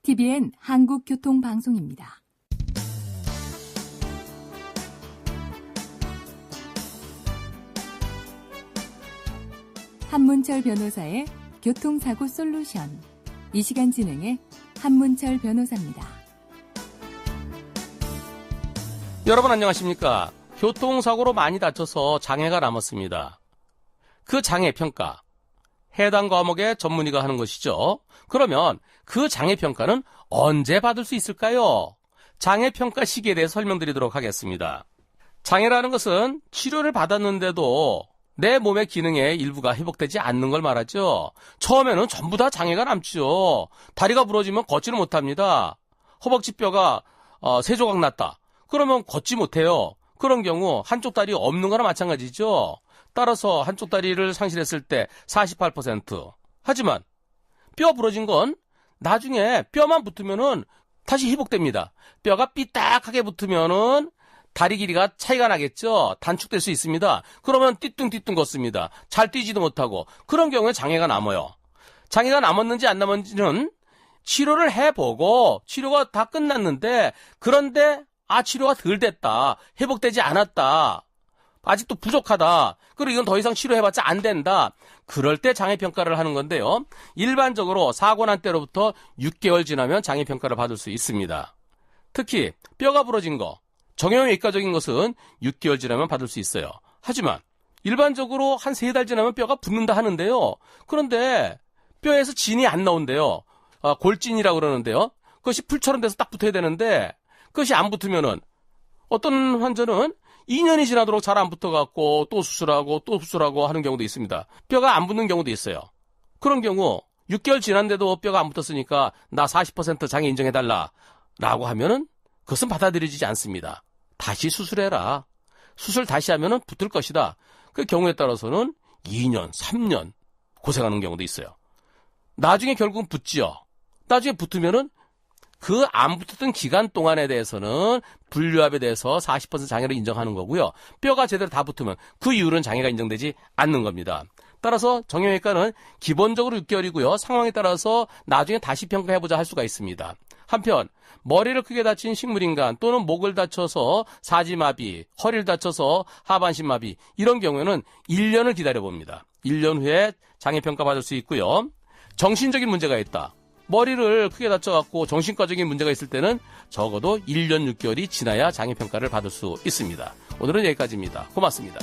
TVN 한국교통방송입니다. 한문철 변호사의 교통사고 솔루션. 이 시간 진행의 한문철 변호사입니다. 여러분 안녕하십니까? 교통사고로 많이 다쳐서 장애가 남았습니다. 그 장애 평가, 해당 과목의 전문의가 하는 것이죠. 그러면 그 장애 평가는 언제 받을 수 있을까요? 장애 평가 시기에 대해 설명드리도록 하겠습니다. 장애라는 것은 치료를 받았는데도 내 몸의 기능의 일부가 회복되지 않는 걸 말하죠. 처음에는 전부 다 장애가 남죠. 다리가 부러지면 걷지를 못합니다. 허벅지 뼈가 세 조각 났다. 그러면 걷지 못해요. 그런 경우 한쪽 다리 없는 거나 마찬가지죠. 따라서 한쪽 다리를 상실했을 때 48%. 하지만 뼈 부러진 건 나중에 뼈만 붙으면은 다시 회복됩니다. 뼈가 삐딱하게 붙으면은 다리 길이가 차이가 나겠죠. 단축될 수 있습니다. 그러면 띠뚱띠뚱 걷습니다. 잘 뛰지도 못하고. 그런 경우에 장애가 남아요. 장애가 남았는지 안 남았는지는 치료를 해보고 치료가 다 끝났는데, 그런데 치료가 덜 됐다, 회복되지 않았다, 아직도 부족하다, 그리고 이건 더 이상 치료해봤자 안 된다, 그럴 때 장애평가를 하는 건데요. 일반적으로 사고 난 때로부터 6개월 지나면 장애평가를 받을 수 있습니다. 특히 뼈가 부러진 거, 정형외과적인 것은 6개월 지나면 받을 수 있어요. 하지만 일반적으로 한 3달 지나면 뼈가 붙는다 하는데요. 그런데 뼈에서 진이 안 나온대요. 골진이라고 그러는데요. 그것이 풀처럼 돼서 딱 붙어야 되는데 그것이 안 붙으면은 어떤 환자는 2년이 지나도록 잘 안 붙어갖고 또 수술하고 하는 경우도 있습니다. 뼈가 안 붙는 경우도 있어요. 그런 경우 6개월 지났는데도 뼈가 안 붙었으니까 나 40% 장애 인정해달라 라고 하면은 그것은 받아들여지지 않습니다. 다시 수술해라. 수술 다시 하면은 붙을 것이다. 그 경우에 따라서는 2년, 3년 고생하는 경우도 있어요. 나중에 결국은 붙지요. 나중에 붙으면은 그 안 붙었던 기간 동안에 대해서는 분류압에 대해서 40% 장애를 인정하는 거고요. 뼈가 제대로 다 붙으면 그 이후로는 장애가 인정되지 않는 겁니다. 따라서 정형외과는 기본적으로 6개월이고요. 상황에 따라서 나중에 다시 평가해보자 할 수가 있습니다. 한편 머리를 크게 다친 식물인간 또는 목을 다쳐서 사지마비, 허리를 다쳐서 하반신마비, 이런 경우에는 1년을 기다려봅니다. 1년 후에 장애평가 받을 수 있고요. 정신적인 문제가 있다, 머리를 크게 다쳐갖고 정신과적인 문제가 있을 때는 적어도 1년 6개월이 지나야 장애평가를 받을 수 있습니다. 오늘은 여기까지입니다. 고맙습니다.